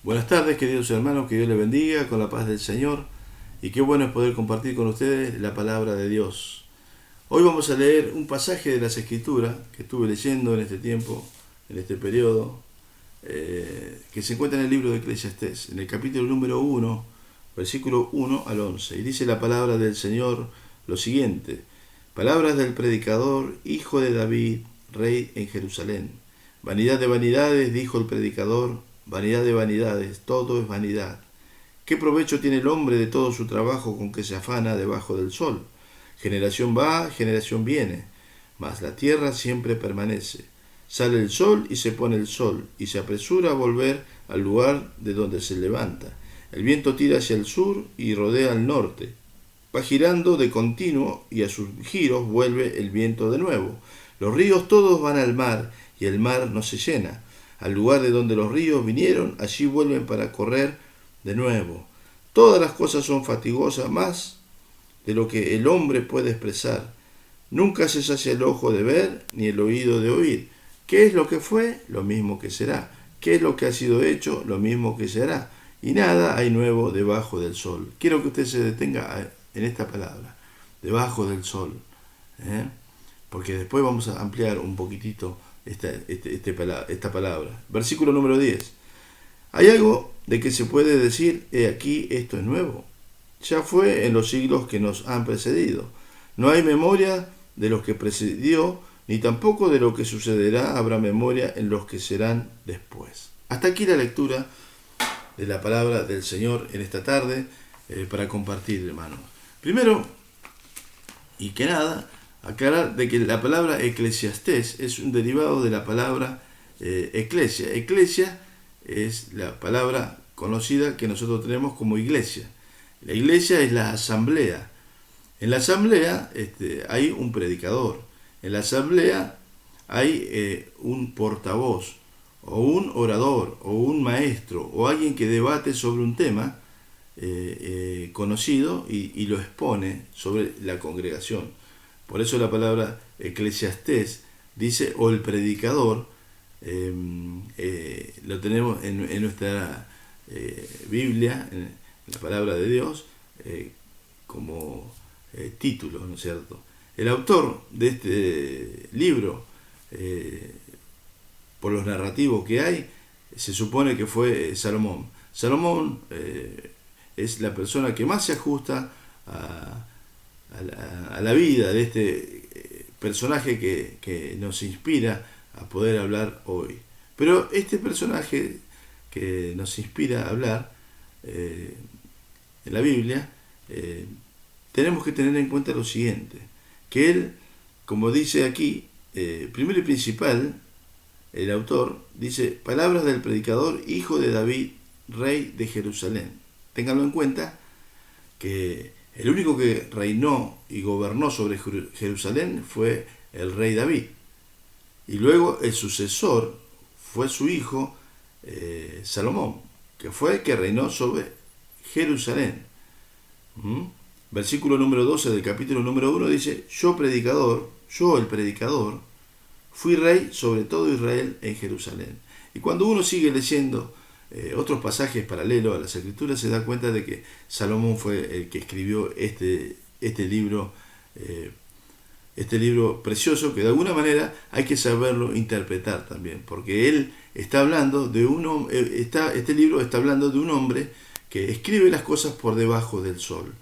Buenas tardes, queridos hermanos, que Dios les bendiga con la paz del Señor y qué bueno es poder compartir con ustedes la palabra de Dios. Hoy vamos a leer un pasaje de las Escrituras que estuve leyendo en este tiempo, en este periodo, que se encuentra en el libro de Eclesiastés, en el capítulo número 1, versículo 1 al 11. Y dice la palabra del Señor lo siguiente: palabras del predicador, hijo de David, rey en Jerusalén. Vanidad de vanidades, dijo el predicador, vanidad de vanidades, todo es vanidad. ¿Qué provecho tiene el hombre de todo su trabajo con que se afana debajo del sol? Generación va, generación viene, mas la tierra siempre permanece. Sale el sol y se pone el sol, y se apresura a volver al lugar de donde se levanta. El viento tira hacia el sur y rodea al norte. Va girando de continuo y a sus giros vuelve el viento de nuevo. Los ríos todos van al mar y el mar no se llena. Al lugar de donde los ríos vinieron, allí vuelven para correr de nuevo. Todas las cosas son fatigosas más de lo que el hombre puede expresar. Nunca se sacia el ojo de ver ni el oído de oír. ¿Qué es lo que fue? Lo mismo que será. ¿Qué es lo que ha sido hecho? Lo mismo que será. Y nada hay nuevo debajo del sol. Quiero que usted se detenga en esta palabra, debajo del sol, porque después vamos a ampliar un poquitito esta palabra. Versículo número 10. ¿Hay algo de que se puede decir, he aquí, esto es nuevo? Ya fue en los siglos que nos han precedido. No hay memoria de los que precedió, ni tampoco de lo que sucederá habrá memoria en los que serán después. Hasta aquí la lectura de la palabra del Señor en esta tarde para compartir, hermanos. Primero, y que nada, aclarar de que la palabra eclesiastés es un derivado de la palabra eclesia. Eclesia es la palabra conocida que nosotros tenemos como iglesia. La iglesia es la asamblea. En la asamblea hay un predicador. En la asamblea hay un portavoz, o un orador, o un maestro, o alguien que debate sobre un tema conocido y lo expone sobre la congregación. Por eso la palabra eclesiastés dice, o el predicador, lo tenemos en nuestra Biblia, en la palabra de Dios, como título, ¿no es cierto? El autor de este libro, por los narrativos que hay, se supone que fue Salomón. Salomón es la persona que más se ajusta a la vida de este personaje que nos inspira a poder hablar hoy. Pero este personaje que nos inspira a hablar en la Biblia, tenemos que tener en cuenta lo siguiente, que él, como dice aquí, primero y principal, el autor dice, palabras del predicador, hijo de David, rey de Jerusalén. Ténganlo en cuenta que el único que reinó y gobernó sobre Jerusalén fue el rey David. Y luego el sucesor fue su hijo Salomón, que fue el que reinó sobre Jerusalén. Versículo número 12 del capítulo número 1 dice, yo el predicador, fui rey sobre todo Israel en Jerusalén. Y cuando uno sigue leyendo otros pasajes paralelos a las Escrituras, se da cuenta de que Salomón fue el que escribió este libro precioso, que de alguna manera hay que saberlo interpretar también, porque él está hablando de este libro está hablando de un hombre que escribe las cosas por debajo del sol.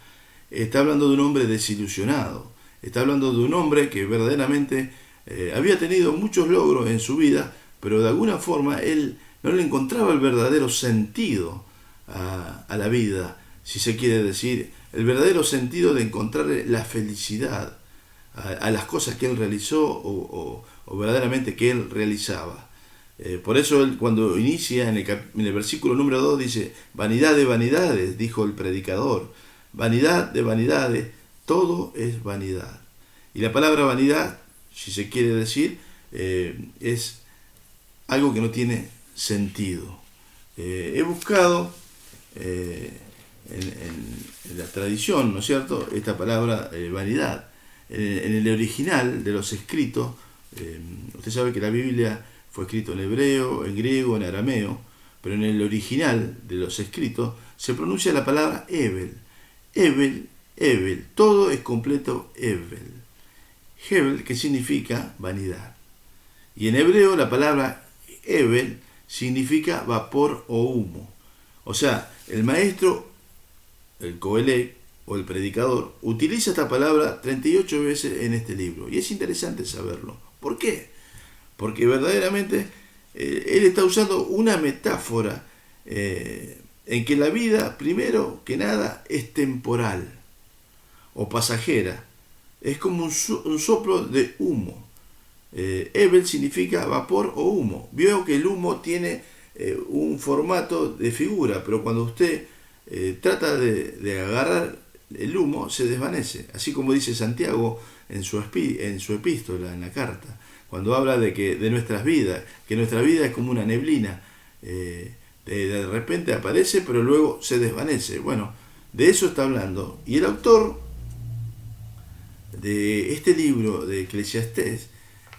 Está hablando de un hombre desilusionado. Está hablando de un hombre que verdaderamente había tenido muchos logros en su vida, pero de alguna forma él no le encontraba el verdadero sentido a la vida, si se quiere decir, el verdadero sentido de encontrarle la felicidad a las cosas que él realizó o verdaderamente que él realizaba. Por eso él, cuando inicia en el versículo número 2, dice, vanidad de vanidades, dijo el predicador, vanidad de vanidades, todo es vanidad. Y la palabra vanidad, si se quiere decir, es algo que no tiene sentido. He buscado en la tradición, ¿no es cierto?, esta palabra vanidad. En el original de los escritos, usted sabe que la Biblia fue escrito en hebreo, en griego, en arameo, pero en el original de los escritos se pronuncia la palabra Hevel. Hevel, Hevel, todo es completo Hevel. Hevel, que significa vanidad. Y en hebreo la palabra Hevel significa vapor o humo. O sea, el maestro, el Coelec o el predicador, utiliza esta palabra 38 veces en este libro. Y es interesante saberlo. ¿Por qué? Porque verdaderamente él está usando una metáfora en que la vida, primero que nada, es temporal o pasajera. Es como un soplo de humo. Hevel significa vapor o humo. Veo que el humo tiene un formato de figura, pero cuando usted trata de agarrar el humo, se desvanece. Así como dice Santiago en su epístola, en la carta, cuando habla de nuestras vidas, que nuestra vida es como una neblina. De repente aparece, pero luego se desvanece. Bueno, de eso está hablando. Y el autor de este libro de Eclesiastés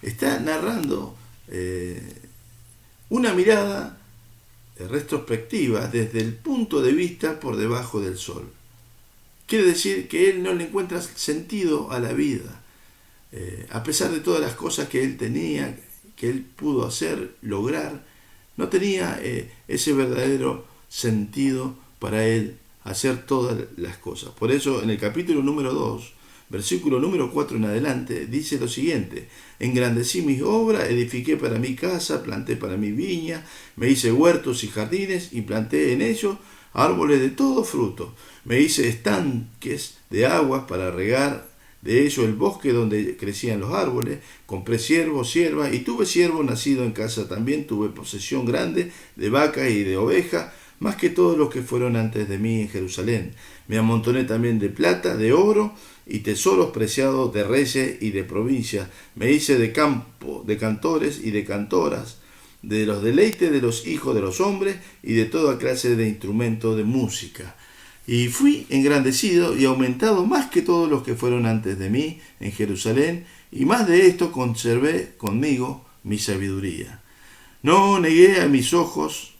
está narrando una mirada retrospectiva desde el punto de vista por debajo del sol. Quiere decir que él no le encuentra sentido a la vida, a pesar de todas las cosas que él tenía, que él pudo hacer, lograr, no tenía ese verdadero sentido para él hacer todas las cosas. Por eso en el capítulo número 2, versículo número 4 en adelante, dice lo siguiente: engrandecí mis obras, edifiqué para mi casa, planté para mi viña, me hice huertos y jardines y planté en ellos árboles de todo fruto. Me hice estanques de aguas para regar de ellos el bosque donde crecían los árboles. Compré siervos, siervas, y tuve siervo nacido en casa también. Tuve posesión grande de vacas y de ovejas, más que todos los que fueron antes de mí en Jerusalén. Me amontoné también de plata, de oro y tesoros preciados de reyes y de provincias. Me hice de campo, de cantores y de cantoras, de los deleites de los hijos de los hombres y de toda clase de instrumentos de música. Y fui engrandecido y aumentado más que todos los que fueron antes de mí en Jerusalén, y más de esto conservé conmigo mi sabiduría. No negué a mis ojos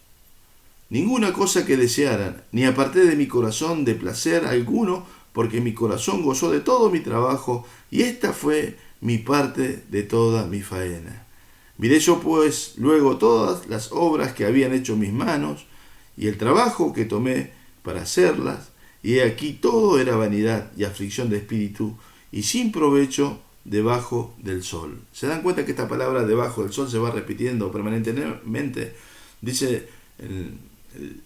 ninguna cosa que desearan, ni aparté de mi corazón de placer alguno, porque mi corazón gozó de todo mi trabajo, y esta fue mi parte de toda mi faena. Miré yo pues luego todas las obras que habían hecho mis manos, y el trabajo que tomé para hacerlas, y he aquí todo era vanidad y aflicción de espíritu, y sin provecho debajo del sol. ¿Se dan cuenta que esta palabra debajo del sol se va repitiendo permanentemente? Dice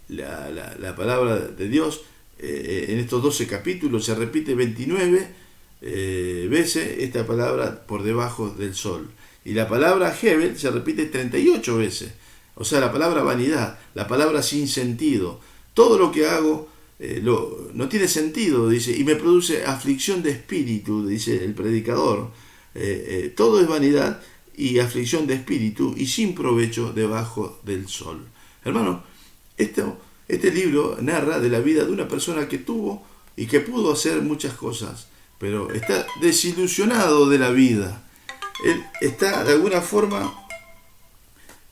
la palabra de Dios en estos 12 capítulos, se repite 29 veces esta palabra por debajo del sol. Y la palabra Hevel se repite 38 veces. O sea, la palabra vanidad, la palabra sin sentido. Todo lo que hago no tiene sentido, dice, y me produce aflicción de espíritu, dice el predicador. Todo es vanidad y aflicción de espíritu y sin provecho debajo del sol. Hermano, este libro narra de la vida de una persona que tuvo y que pudo hacer muchas cosas, pero está desilusionado de la vida. Él está de alguna forma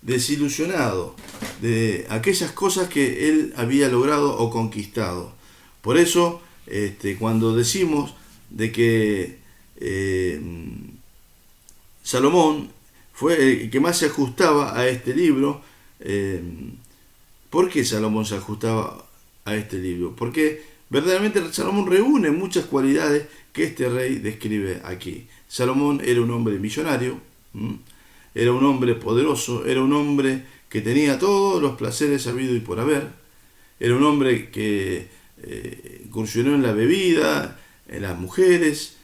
desilusionado de aquellas cosas que él había logrado o conquistado. Por eso, cuando decimos de que Salomón fue el que más se ajustaba a este libro, ¿por qué Salomón se ajustaba a este libro? Porque verdaderamente Salomón reúne muchas cualidades que este rey describe aquí. Salomón era un hombre millonario, era un hombre poderoso, era un hombre que tenía todos los placeres habidos y por haber, era un hombre que incursionó en la bebida, en las mujeres,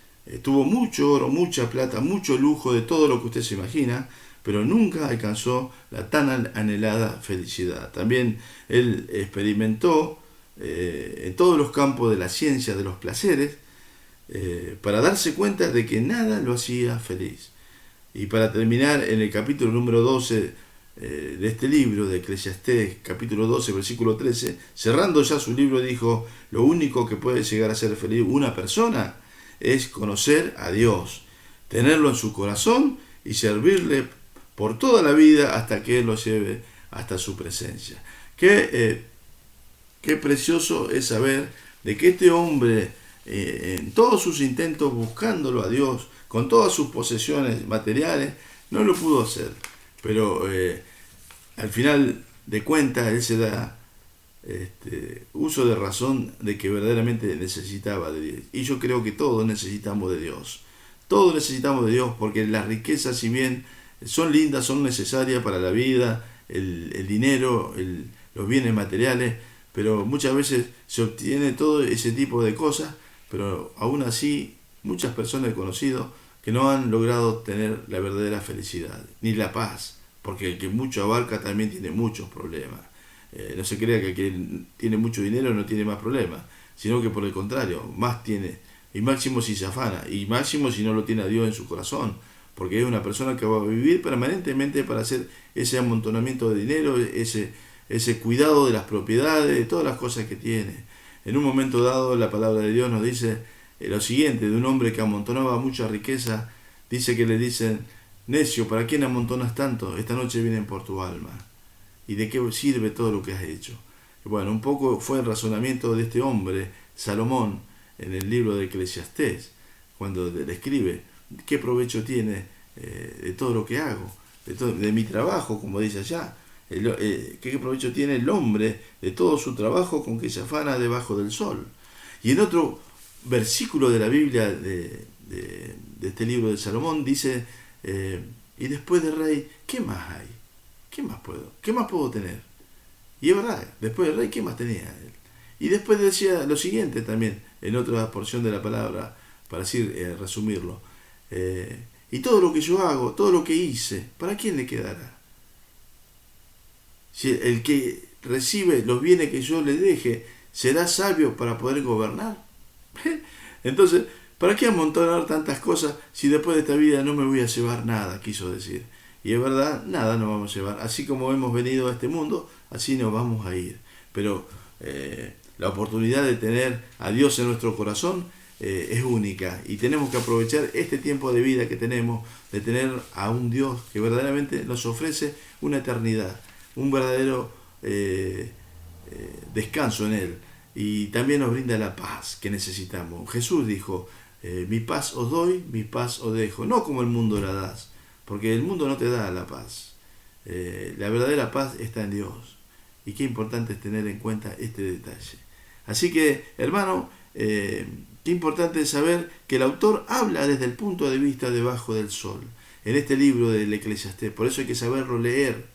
tuvo mucho oro, mucha plata, mucho lujo, de todo lo que usted se imagina, pero nunca alcanzó la tan anhelada felicidad. También él experimentó en todos los campos de la ciencia de los placeres, para darse cuenta de que nada lo hacía feliz. Y para terminar, en el capítulo número 12 de este libro de Eclesiastés, capítulo 12, versículo 13, cerrando ya su libro, dijo: lo único que puede llegar a ser feliz una persona es conocer a Dios, tenerlo en su corazón y servirle por toda la vida hasta que Él lo lleve hasta su presencia. Qué precioso es saber de que este hombre, en todos sus intentos buscándolo a Dios, con todas sus posesiones materiales, no lo pudo hacer. Pero al final de cuentas, él se da uso de razón de que verdaderamente necesitaba de Dios. Y yo creo que todos necesitamos de Dios. Todos necesitamos de Dios, porque las riquezas, si bien son lindas, son necesarias para la vida, el dinero, los bienes materiales, pero muchas veces se obtiene todo ese tipo de cosas, pero aún así muchas personas he conocido que no han logrado tener la verdadera felicidad, ni la paz, porque el que mucho abarca también tiene muchos problemas. No se crea que quien tiene mucho dinero no tiene más problemas, sino que por el contrario, más tiene, y máximo si se afana, y máximo si no lo tiene a Dios en su corazón, porque es una persona que va a vivir permanentemente para hacer ese amontonamiento de dinero, ese cuidado de las propiedades, de todas las cosas que tiene. En un momento dado la palabra de Dios nos dice lo siguiente, de un hombre que amontonaba mucha riqueza, dice que le dicen: necio, ¿para quién amontonas tanto? Esta noche vienen por tu alma. ¿Y de qué sirve todo lo que has hecho? Bueno, un poco fue el razonamiento de este hombre, Salomón, en el libro de Eclesiastés, cuando le escribe: ¿qué provecho tiene de todo lo que hago? De mi trabajo, como dice allá. ¿Qué provecho tiene el hombre de todo su trabajo con que se afana debajo del sol? Y en otro versículo de la Biblia, de este libro de Salomón, dice: y después de rey, ¿qué más hay? ¿Qué más puedo tener? Y es verdad, después del rey, ¿qué más tenía él? Y después decía lo siguiente también, en otra porción de la palabra, para así resumirlo: y todo lo que yo hago, todo lo que hice, ¿para quién le quedará? Si el que recibe los bienes que yo le deje será sabio para poder gobernar. Entonces, ¿para qué amontonar tantas cosas si después de esta vida no me voy a llevar nada? Quiso decir. Y es verdad, nada nos vamos a llevar. Así como hemos venido a este mundo, así nos vamos a ir. Pero la oportunidad de tener a Dios en nuestro corazón es única. Y tenemos que aprovechar este tiempo de vida que tenemos, de tener a un Dios que verdaderamente nos ofrece una eternidad, un verdadero descanso en Él. Y también nos brinda la paz que necesitamos. Jesús dijo: mi paz os doy, mi paz os dejo. No como el mundo la das, porque el mundo no te da la paz. La verdadera paz está en Dios. Y qué importante es tener en cuenta este detalle. Así que, hermano, qué importante es saber que el autor habla desde el punto de vista debajo del sol, en este libro del Eclesiastés. Por eso hay que saberlo leer.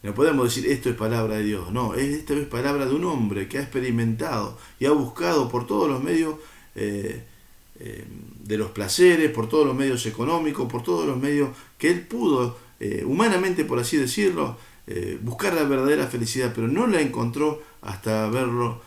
No podemos decir esto es palabra de Dios. No, esto es palabra de un hombre que ha experimentado y ha buscado por todos los medios de los placeres, por todos los medios económicos, por todos los medios que él pudo, humanamente por así decirlo, buscar la verdadera felicidad, pero no la encontró hasta haberlo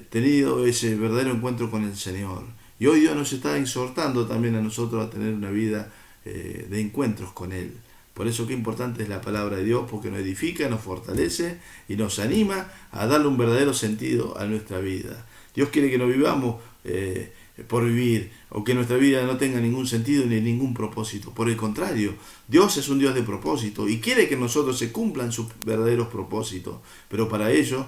tenido ese verdadero encuentro con el Señor. Y hoy Dios nos está exhortando también a nosotros a tener una vida de encuentros con Él. Por eso qué importante es la palabra de Dios, porque nos edifica, nos fortalece y nos anima a darle un verdadero sentido a nuestra vida. Dios quiere que no vivamos por vivir, o que nuestra vida no tenga ningún sentido ni ningún propósito. Por el contrario, Dios es un Dios de propósito y quiere que nosotros se cumplan sus verdaderos propósitos. Pero para ello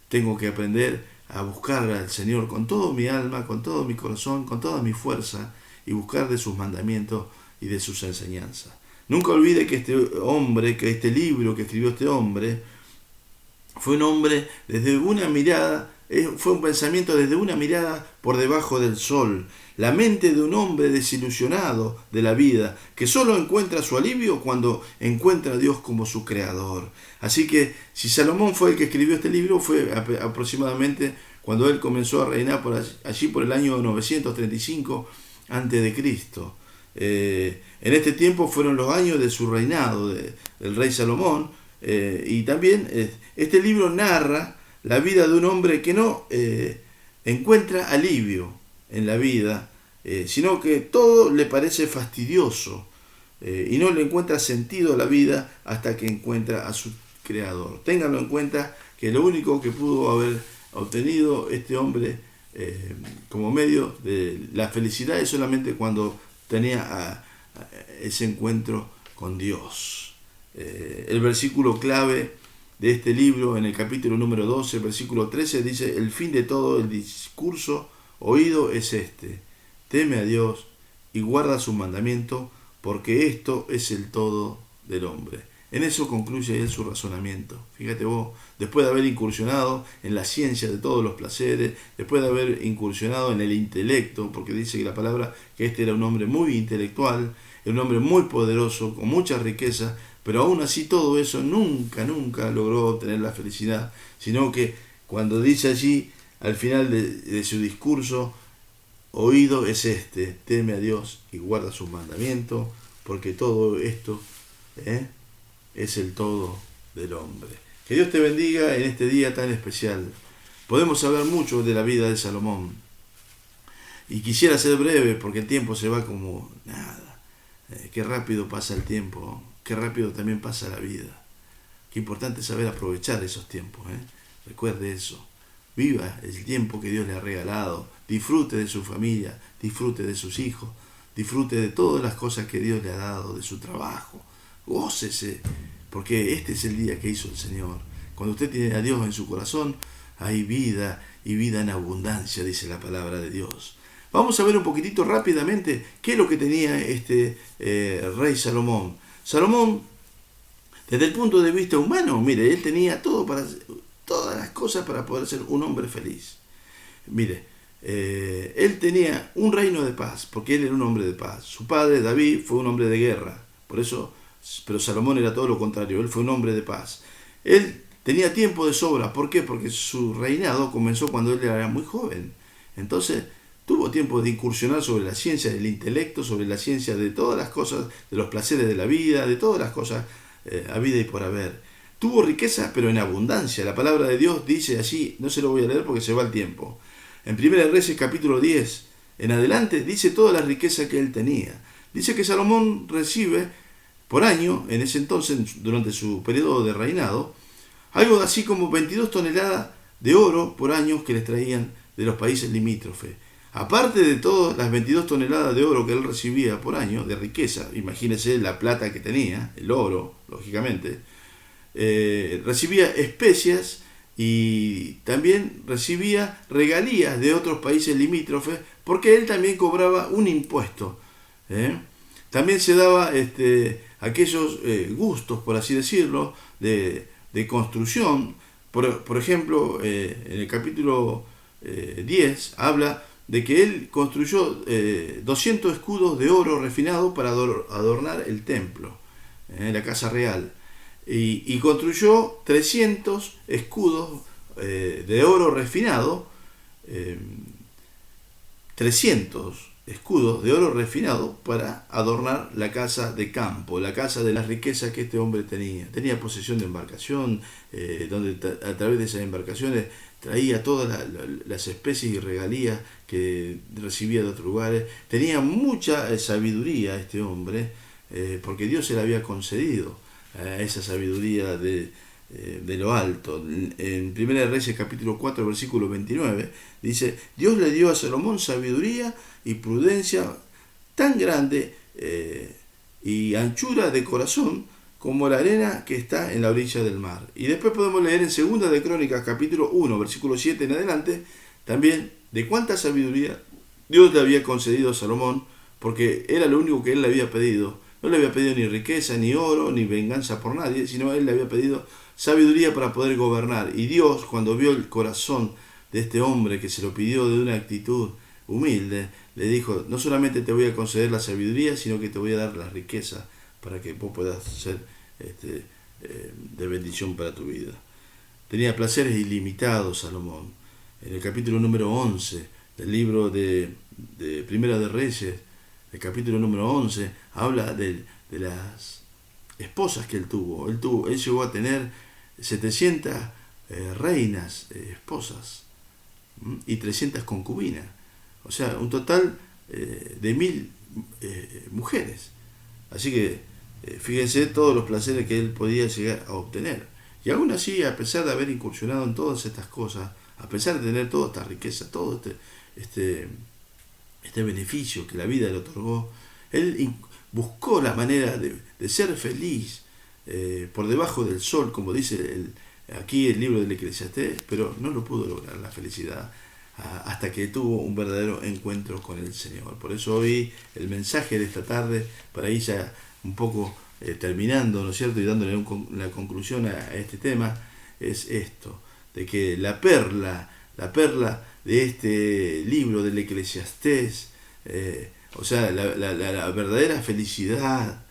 tengo que aprender a buscar al Señor con todo mi alma, con todo mi corazón, con toda mi fuerza, y buscar de sus mandamientos y de sus enseñanzas. Nunca olvide que este libro que escribió este hombre, fue un hombre desde una mirada, fue un pensamiento desde una mirada por debajo del sol. La mente de un hombre desilusionado de la vida, que solo encuentra su alivio cuando encuentra a Dios como su creador. Así que si Salomón fue el que escribió este libro, fue aproximadamente cuando él comenzó a reinar allí por el año 935 a.C. En este tiempo fueron los años de su reinado del rey Salomón, y también este libro narra la vida de un hombre que no encuentra alivio en la vida, sino que todo le parece fastidioso, y no le encuentra sentido a la vida hasta que encuentra a su creador. Ténganlo en cuenta que lo único que pudo haber obtenido este hombre como medio de la felicidad es solamente cuando tenía ese encuentro con Dios. El versículo clave de este libro, en el capítulo número 12, versículo 13, dice: el fin de todo el discurso oído es este: teme a Dios y guarda su mandamiento, porque esto es el todo del hombre. En eso concluye él su razonamiento. Fíjate vos, después de haber incursionado en la ciencia de todos los placeres, después de haber incursionado en el intelecto, porque dice que la palabra que este era un hombre muy intelectual, era un hombre muy poderoso, con mucha riqueza, pero aún así todo eso nunca logró obtener la felicidad, sino que cuando dice allí, al final de su discurso, oído es este: teme a Dios y guarda sus mandamientos, porque todo esto es el todo del hombre. Que Dios te bendiga en este día tan especial. Podemos hablar mucho de la vida de Salomón, y quisiera ser breve porque el tiempo se va como nada. Qué rápido pasa el tiempo, qué rápido también pasa la vida. Qué importante saber aprovechar esos tiempos. Recuerde eso. Viva el tiempo que Dios le ha regalado. Disfrute de su familia, disfrute de sus hijos, disfrute de todas las cosas que Dios le ha dado, de su trabajo. Gócese, porque este es el día que hizo el Señor. Cuando usted tiene a Dios en su corazón, hay vida, y vida en abundancia, dice la palabra de Dios. Vamos a ver un poquitito rápidamente qué es lo que tenía este rey Salomón. Salomón, desde el punto de vista humano, mire, él tenía todas las cosas para poder ser un hombre feliz. Mire, él tenía un reino de paz, porque él era un hombre de paz. Su padre, David, fue un hombre de guerra, por eso, pero Salomón era todo lo contrario, él fue un hombre de paz. Él tenía tiempo de sobra, ¿por qué? Porque su reinado comenzó cuando él era muy joven. Entonces, tuvo tiempo de incursionar sobre la ciencia del intelecto, sobre la ciencia de todas las cosas, de los placeres de la vida, de todas las cosas a vida y por haber. Tuvo riqueza, pero en abundancia. La palabra de Dios dice así, no se lo voy a leer porque se va el tiempo. En 1 Reyes capítulo 10, en adelante, dice toda la riqueza que él tenía. Dice que Salomón recibe por año, en ese entonces, durante su periodo de reinado, algo así como 22 toneladas de oro por año que les traían de los países limítrofes. Aparte de todas las 22 toneladas de oro que él recibía por año, de riqueza, imagínense la plata que tenía, el oro, lógicamente, recibía especias y también recibía regalías de otros países limítrofes, porque él también cobraba un impuesto. También se daba aquellos gustos, por así decirlo, de construcción. Por ejemplo, en el capítulo 10 habla de que él construyó 200 escudos de oro refinado para adornar el templo, la casa real, y construyó 300 escudos de oro refinado, 300 escudos de oro refinado para adornar la casa de campo, la casa de las riquezas que este hombre tenía. Tenía posesión de embarcación, donde a través de esas embarcaciones traía todas las especies y regalías que recibía de otros lugares. Tenía mucha sabiduría este hombre, porque Dios se le había concedido esa sabiduría de lo alto. En 1 Reyes capítulo 4 versículo 29 dice: Dios le dio a Salomón sabiduría y prudencia tan grande y anchura de corazón como la arena que está en la orilla del mar. Y después podemos leer en 2 de Crónicas capítulo 1 versículo 7 en adelante también de cuánta sabiduría Dios le había concedido a Salomón, porque era lo único que él le había pedido. No le había pedido ni riqueza, ni oro, ni venganza por nadie, sino él le había pedido sabiduría para poder gobernar. Y Dios, cuando vio el corazón de este hombre que se lo pidió de una actitud humilde, le dijo: no solamente te voy a conceder la sabiduría, sino que te voy a dar la riqueza para que vos puedas ser de bendición para tu vida. Tenía placeres ilimitados Salomón. En el capítulo número 11 del libro de Primera de Reyes, el capítulo número 11, habla de las esposas que él tuvo. Él llegó a tener 700 reinas, esposas, y 300 concubinas. O sea, un total de 1000 mujeres. Así que fíjense todos los placeres que él podía llegar a obtener. Y aún así, a pesar de haber incursionado en todas estas cosas, a pesar de tener toda esta riqueza, todo este beneficio que la vida le otorgó, él buscó la manera de ser feliz por debajo del sol, como dice aquí el libro del Eclesiastés, pero no lo pudo lograr la felicidad hasta que tuvo un verdadero encuentro con el Señor. Por eso hoy el mensaje de esta tarde, para ir ya un poco terminando, ¿no es cierto?, y dándole la conclusión a este tema, es esto, de que la perla de este libro del Eclesiastés, o sea, la verdadera felicidad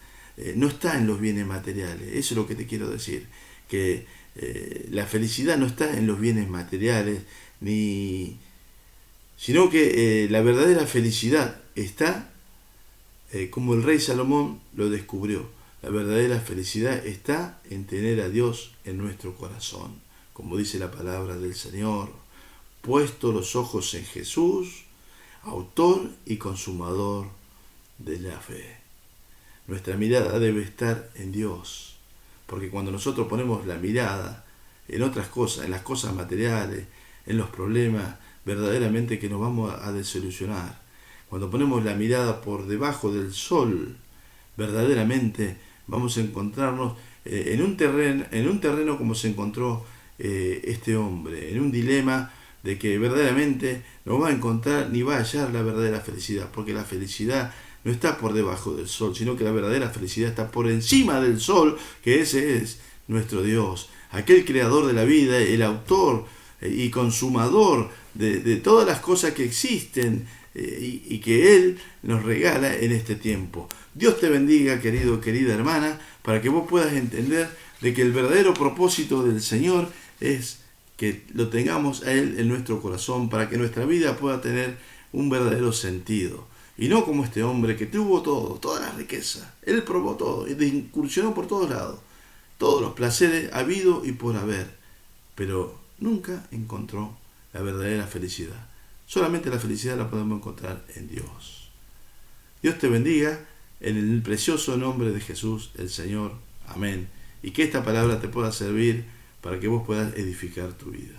no está en los bienes materiales. Eso es lo que te quiero decir, que la felicidad no está en los bienes materiales, sino que la verdadera felicidad está, como el rey Salomón lo descubrió, la verdadera felicidad está en tener a Dios en nuestro corazón, como dice la palabra del Señor, puesto los ojos en Jesús, autor y consumador de la fe. Nuestra mirada debe estar en Dios, porque cuando nosotros ponemos la mirada en otras cosas, en las cosas materiales, en los problemas, verdaderamente que nos vamos a desilusionar. Cuando ponemos la mirada por debajo del sol, verdaderamente vamos a encontrarnos en un terreno como se encontró este hombre, en un dilema de que verdaderamente no va a encontrar ni va a hallar la verdadera felicidad, porque la felicidad no está por debajo del sol, sino que la verdadera felicidad está por encima del sol, que ese es nuestro Dios, aquel creador de la vida, el autor y consumador de todas las cosas que existen y que Él nos regala en este tiempo. Dios te bendiga, querida hermana, para que vos puedas entender de que el verdadero propósito del Señor es que lo tengamos a Él en nuestro corazón, para que nuestra vida pueda tener un verdadero sentido. Y no como este hombre que tuvo todo, toda la riqueza. Él probó todo, incursionó por todos lados, todos los placeres habido y por haber, pero nunca encontró la verdadera felicidad. Solamente la felicidad la podemos encontrar en Dios. Dios te bendiga en el precioso nombre de Jesús el Señor. Amén. Y que esta palabra te pueda servir para que vos puedas edificar tu vida.